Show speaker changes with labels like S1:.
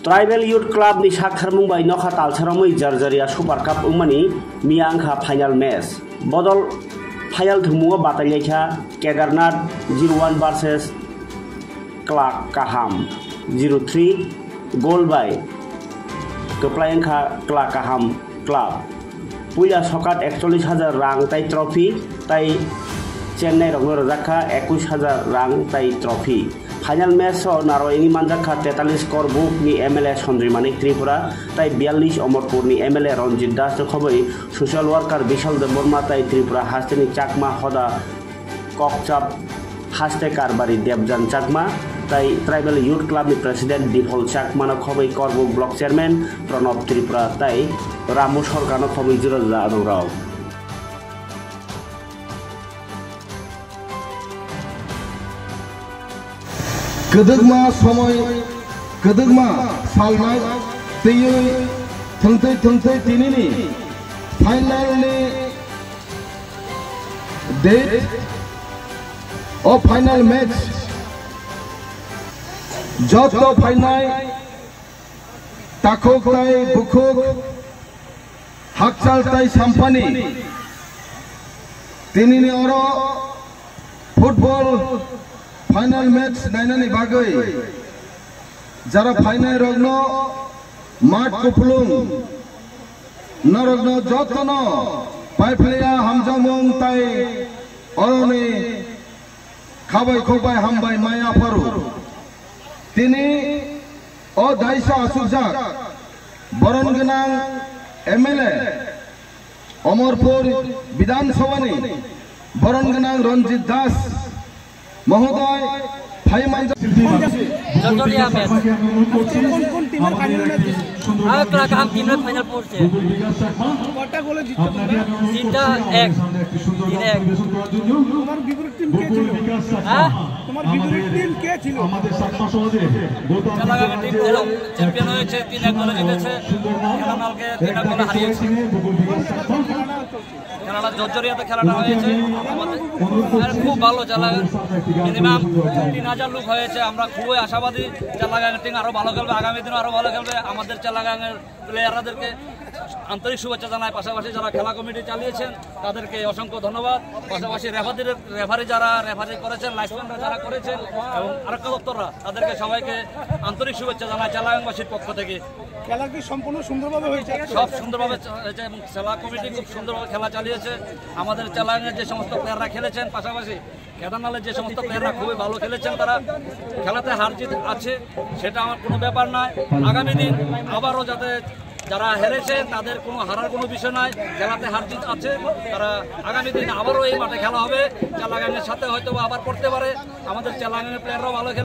S1: tribal youth club नि साखर मुंबाई नखा तालसारामै जर्जरिया सुपर कप उमानि मिया आंखा फाइनल मैच बदल फाइनल थुमुआ बातायलेखा केदारनाथ 01 वर्सेस क्लाक काहाम 03 गोल बाय कप्लायंखा क्लाक काहाम क्लब पुया सकात 41,000 रां ताई ट्रफी ताई चेन्नई रंग रजाखा 21,000 रां ताई ट्रफी फाइनल मैच नारयनी मानजाखा 43 करबुक नि एमएलए सन्द्रिमानिक त्रिपुरा ताई 42 अमरपुर नि एमएलए रंजित दास खबै सोशल वर्कर विशाल देबबर्मा ताई त्रिपुरा हास्तेनि चाकमा हदा ककचाप हास्ते कारबारी देबजान चाकमा ताई ट्राइबल यूथ क्लब नि प्रेसिडेंट डिफल चाकमा खबै करबुक ब्लक चेयरमैन प्रणब त्रिपुरा ताई रामु सरकार खबै जिरजा आदराव
S2: Kedegma समय kedegma salnai teyui thengtei tinini final ni date of final match joto final takok tai bukuk hakchal tai sampani tinini oro football final match नायनानि बागै जरा final रगनो माठ कुपलुं न रगनो जतनो पाइप्लेया हामजामुं ताई अरनि खाबाय खोबाय हामबाय माया फारु तिनि अ दाइसा आसुजाक बरन गोनां एमएलए अमरपुर विधानसभानि बरन गोनां रंजित दास महोदय भाई मानजा
S3: जर्जरिया मैच কোন টিমের ফাইনাল ম্যাচ আর ক্লাকাহাম টিমের ফাইনাল পড়ছে কয়টা গোলে জিতছো তোমরা 3-1 তোমার বিপরীত টিম কে ছিল হ্যাঁ তোমার বিপরীত টিম কে ছিল আমাদের 7 মাস আগে চালাগাঙ্গা টিম ছিল চ্যাম্পিয়ন হয়েছে 3-1 গোলে জিতেছে খেলানালকে 3 গোলে হারিয়েছে খেলাটা জর্জরিয়াতে খেলাটা হয়েছে আমাদের খুব ভালো চালাগাঙ্গা মিনিমাম 3000 লোক হয়েছে আমরা খুবই আশাবাদী চালাগাঙ্গা টিম আরো ভালো খেলবে আগামী দিনে আরো ভালো খেলবে আমাদের চালাগাঙ্গের প্লেয়ারদেরকে আন্তরিক শুভেচ্ছা জানাই পাশাপাশি যারা খেলা কমিটি চালিয়েছেন তাদেরকে অসংখ্য ধন্যবাদ পাশাপাশি রেফারি যারা রেফারি করেছেন লাইসম্যানরা যারা করেছেন এবং আরক্ষা দপ্তররা তাদেরকে সবাইকে আন্তরিক শুভেচ্ছা জানাই চালাগাঙ্গবাসীর পক্ষ থেকে খেলা কি সম্পূর্ণ সুন্দরভাবে হয়েছে সব সুন্দরভাবে হয়েছে এবং খেলা কমিটি খুব সুন্দরভাবে খেলা চালিয়েছে আমাদের চালাগাঙ্গের যে সমস্ত প্লেয়াররা খেলেছেন পাশাপাশি কেদারনাথের যে সমস্ত প্লেয়াররা খুবই ভালো খেলেছেন তারা খেলাতে হার জিত আছে সেটা আমার কোনো ব্যাপার নয় আগামী দিন আবারও যাতে যারা হেরেছে তাদের কোনো হারার কোনো বিষয় নয় খেলাতে হার জিত আছে তারা আগামী দিন আবারও এই মাঠে খেলা হবে চালাগাঙ্গের সাথে হয়তো আবার করতে পারে আমাদের চালাগাঙ্গের প্লেয়াররাও ভালো